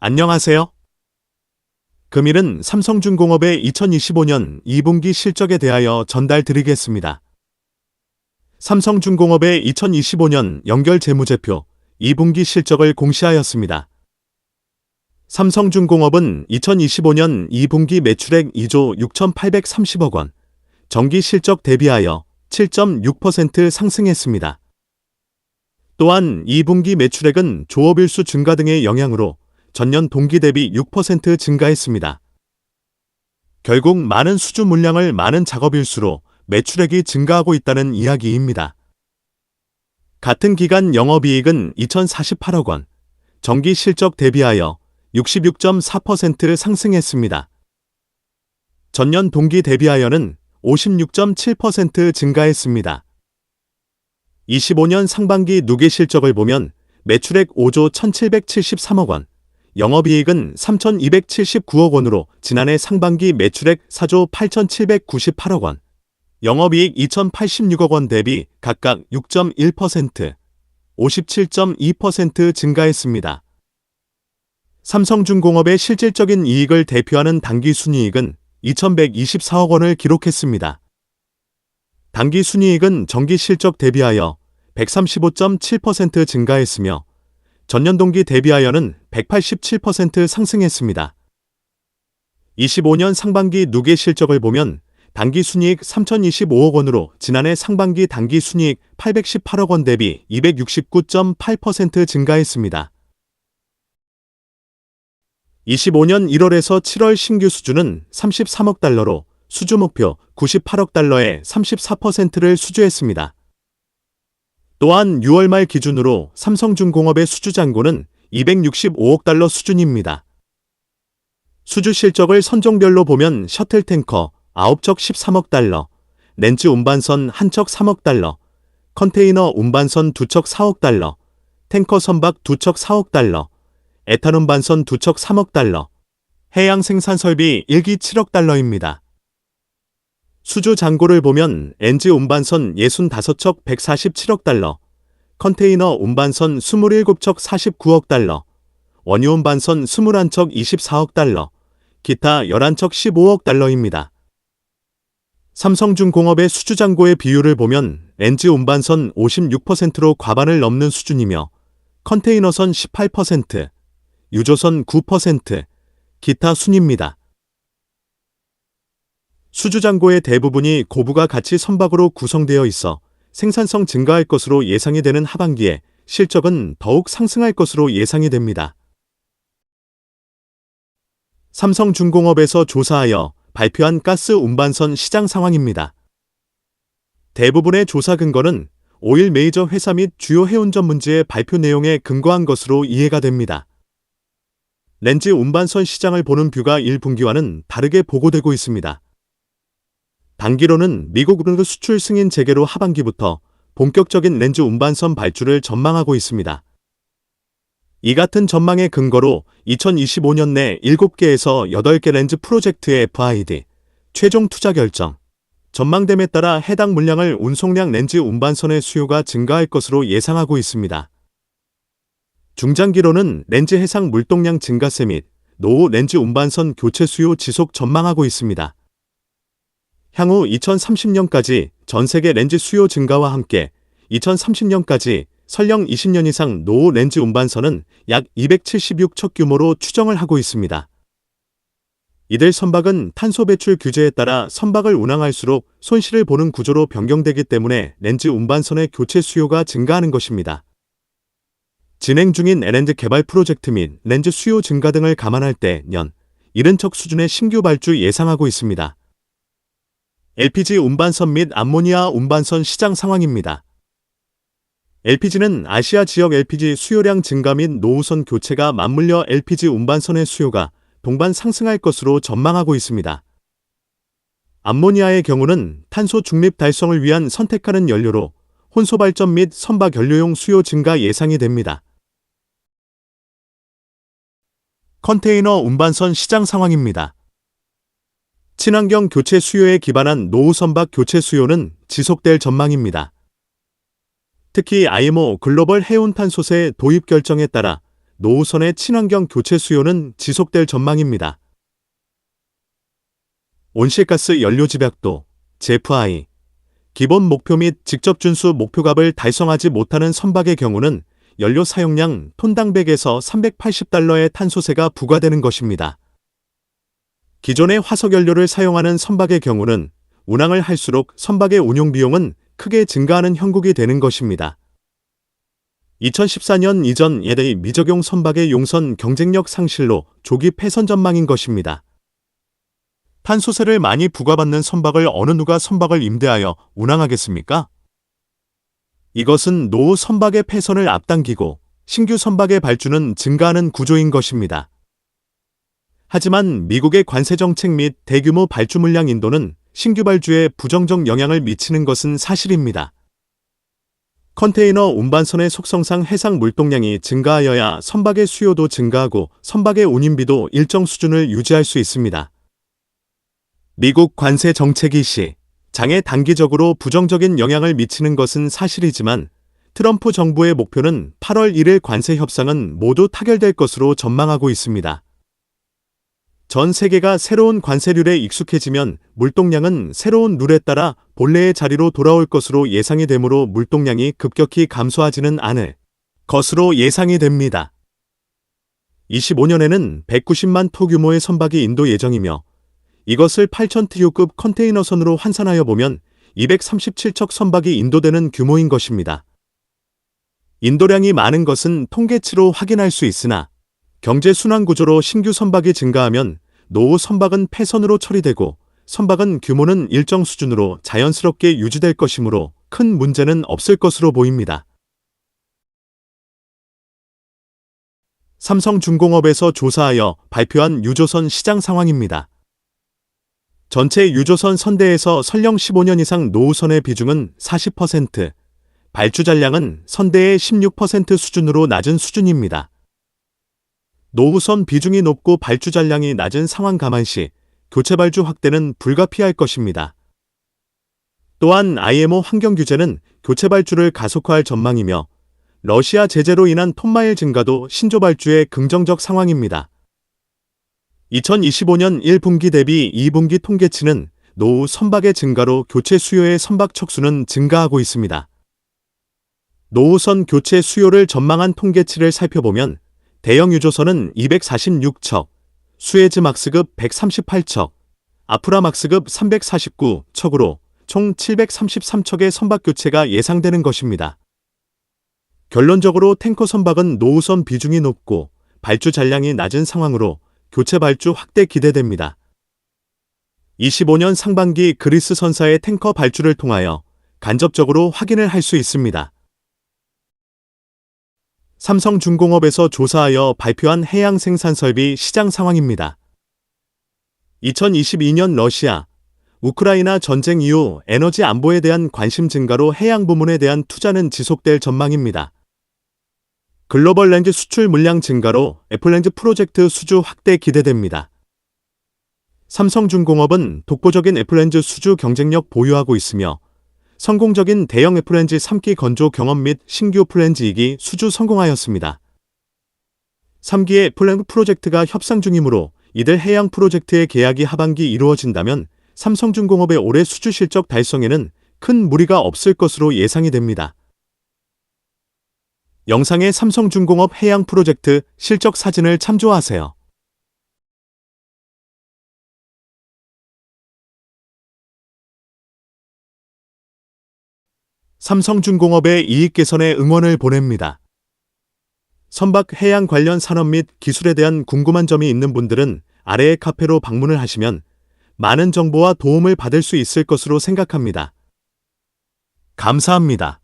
안녕하세요. 금일은 삼성중공업의 2025년 2분기 실적에 대하여 전달드리겠습니다. 삼성중공업의 2025년 연결재무제표 2분기 실적을 공시하였습니다. 삼성중공업은 2025년 2분기 매출액 2조 6,830억 원, 전기 실적 대비하여 7.6% 상승했습니다. 또한 2분기 매출액은 조업일수 증가 등의 영향으로 전년 동기 대비 6% 증가했습니다. 결국 많은 수주 물량을 많은 작업일수로 매출액이 증가하고 있다는 이야기입니다. 같은 기간 영업이익은 2,048억 원, 전기 실적 대비하여 66.4% 상승했습니다. 전년 동기 대비하여는 56.7% 증가했습니다. 25년 상반기 누계 실적을 보면 매출액 5조 1,773억 원, 영업이익은 3,279억 원으로 지난해 상반기 매출액 4조 8,798억 원, 영업이익 2,086억 원 대비 각각 6.1%, 57.2% 증가했습니다. 삼성중공업의 실질적인 이익을 대표하는 당기순이익은 2,124억 원을 기록했습니다. 당기순이익은 전기 실적 대비하여 135.7% 증가했으며 전년 동기 대비하여는 187% 상승했습니다. 25년 상반기 누계 실적을 보면 당기순이익 3,025억 원으로 지난해 상반기 당기순이익 818억 원 대비 269.8% 증가했습니다. 25년 1월에서 7월 신규 수주는 33억 달러로 수주 목표 98억 달러의 34%를 수주했습니다. 또한 6월 말 기준으로 삼성중공업의 수주 잔고는 265억 달러 수준입니다. 수주 실적을 선종별로 보면 셔틀탱커 9척 13억 달러, 렌즈 운반선 1척 3억 달러, 컨테이너 운반선 2척 4억 달러, 탱커 선박 2척 4억 달러, 에탄 운반선 2척 3억 달러, 해양 생산 설비 1기 7억 달러입니다. 수주 잔고를 보면 엔지 운반선 65척 147억 달러, 컨테이너 운반선 27척 49억 달러, 원유 운반선 21척 24억 달러, 기타 11척 15억 달러입니다. 삼성중공업의 수주 잔고의 비율을 보면 엔지 운반선 56%로 과반을 넘는 수준이며 컨테이너선 18%, 유조선 9%, 기타 순입니다. 수주잔고의 대부분이 고부가 가치 선박으로 구성되어 있어 생산성 증가할 것으로 예상이 되는 하반기에 실적은 더욱 상승할 것으로 예상이 됩니다. 삼성중공업에서 조사하여 발표한 가스 운반선 시장 상황입니다. 대부분의 조사 근거는 오일 메이저 회사 및 주요 해운전 문제의 발표 내용에 근거한 것으로 이해가 됩니다. 렌즈 운반선 시장을 보는 뷰가 1분기와는 다르게 보고되고 있습니다. 단기로는 미국 르 수출 승인 재개로 하반기부터 본격적인 렌즈 운반선 발주를 전망하고 있습니다. 이 같은 전망의 근거로 2025년 내 7개에서 8개 렌즈 프로젝트의 FID, 최종 투자 결정, 전망됨에 따라 해당 물량을 운송량 렌즈 운반선의 수요가 증가할 것으로 예상하고 있습니다. 중장기로는 렌즈 해상 물동량 증가세 및 노후 렌즈 운반선 교체 수요 지속 전망하고 있습니다. 향후 2030년까지 전 세계 렌즈 수요 증가와 함께 2030년까지 설령 20년 이상 노후 렌즈 운반선은 약 276척 규모로 추정을 하고 있습니다. 이들 선박은 탄소 배출 규제에 따라 선박을 운항할수록 손실을 보는 구조로 변경되기 때문에 렌즈 운반선의 교체 수요가 증가하는 것입니다. 진행 중인 LNG 개발 프로젝트 및 렌즈 수요 증가 등을 감안할 때 년 70척 수준의 신규 발주 예상하고 있습니다. LPG 운반선 및 암모니아 운반선 시장 상황입니다. LPG는 아시아 지역 LPG 수요량 증가 및 노후선 교체가 맞물려 LPG 운반선의 수요가 동반 상승할 것으로 전망하고 있습니다. 암모니아의 경우는 탄소 중립 달성을 위한 선택하는 연료로 혼소 발전 및 선박 연료용 수요 증가 예상이 됩니다. 컨테이너 운반선 시장 상황입니다. 친환경 교체 수요에 기반한 노후 선박 교체 수요는 지속될 전망입니다. 특히 IMO 글로벌 해운 탄소세 도입 결정에 따라 노후선의 친환경 교체 수요는 지속될 전망입니다. 온실가스 연료 집약도, GFI, 기본 목표 및 직접 준수 목표값을 달성하지 못하는 선박의 경우는 연료 사용량 톤당 100에서 380달러의 탄소세가 부과되는 것입니다. 기존의 화석연료를 사용하는 선박의 경우는 운항을 할수록 선박의 운용 비용은 크게 증가하는 형국이 되는 것입니다. 2014년 이전 LA 미적용 선박의 용선 경쟁력 상실로 조기 폐선 전망인 것입니다. 탄소세를 많이 부과받는 선박을 어느 누가 선박을 임대하여 운항하겠습니까? 이것은 노후 선박의 폐선을 앞당기고 신규 선박의 발주는 증가하는 구조인 것입니다. 하지만 미국의 관세 정책 및 대규모 발주 물량 인도는 신규 발주에 부정적 영향을 미치는 것은 사실입니다. 컨테이너 운반선의 속성상 해상 물동량이 증가하여야 선박의 수요도 증가하고 선박의 운임비도 일정 수준을 유지할 수 있습니다. 미국 관세 정책이 시장에 단기적으로 부정적인 영향을 미치는 것은 사실이지만 트럼프 정부의 목표는 8월 1일 관세 협상은 모두 타결될 것으로 전망하고 있습니다. 전 세계가 새로운 관세률에 익숙해지면 물동량은 새로운 룰에 따라 본래의 자리로 돌아올 것으로 예상이 되므로 물동량이 급격히 감소하지는 않을 것으로 예상이 됩니다. 25년에는 190만 톤 규모의 선박이 인도 예정이며 이것을 8,000TU급 컨테이너선으로 환산하여 보면 237척 선박이 인도되는 규모인 것입니다. 인도량이 많은 것은 통계치로 확인할 수 있으나 경제 순환 구조로 신규 선박이 증가하면 노후 선박은 폐선으로 처리되고 선박은 규모는 일정 수준으로 자연스럽게 유지될 것이므로 큰 문제는 없을 것으로 보입니다. 삼성중공업에서 조사하여 발표한 유조선 시장 상황입니다. 전체 유조선 선대에서 설령 15년 이상 노후선의 비중은 40%, 발주 잔량은 선대의 16% 수준으로 낮은 수준입니다. 노후선 비중이 높고 발주 잔량이 낮은 상황 감안시 교체 발주 확대는 불가피할 것입니다. 또한 IMO 환경 규제는 교체 발주를 가속화할 전망이며 러시아 제재로 인한 톤마일 증가도 신조 발주의 긍정적 상황입니다. 2025년 1분기 대비 2분기 통계치는 노후 선박의 증가로 교체 수요의 선박 척수는 증가하고 있습니다. 노후선 교체 수요를 전망한 통계치를 살펴보면 대형 유조선은 246척, 수에즈막스급 138척, 아프라막스급 349척으로 총 733척의 선박 교체가 예상되는 것입니다. 결론적으로 탱커 선박은 노후선 비중이 높고 발주 잔량이 낮은 상황으로 교체 발주 확대 기대됩니다. 25년 상반기 그리스 선사의 탱커 발주를 통하여 간접적으로 확인을 할 수 있습니다. 삼성중공업에서 조사하여 발표한 해양 생산 설비 시장 상황입니다. 2022년 러시아, 우크라이나 전쟁 이후 에너지 안보에 대한 관심 증가로 해양 부문에 대한 투자는 지속될 전망입니다. 글로벌 렌즈 수출 물량 증가로 애플렌즈 프로젝트 수주 확대 기대됩니다. 삼성중공업은 독보적인 애플렌즈 수주 경쟁력 보유하고 있으며 성공적인 대형 애플렌즈 3기 건조 경험 및 신규 플랜즈 2기 수주 성공하였습니다. 3기의 애플렌즈 프로젝트가 협상 중이므로 이들 해양 프로젝트의 계약이 하반기 이루어진다면 삼성중공업의 올해 수주 실적 달성에는 큰 무리가 없을 것으로 예상이 됩니다. 영상의 삼성중공업 해양 프로젝트 실적 사진을 참조하세요. 삼성중공업의 이익 개선에 응원을 보냅니다. 선박 해양 관련 산업 및 기술에 대한 궁금한 점이 있는 분들은 아래의 카페로 방문을 하시면 많은 정보와 도움을 받을 수 있을 것으로 생각합니다. 감사합니다.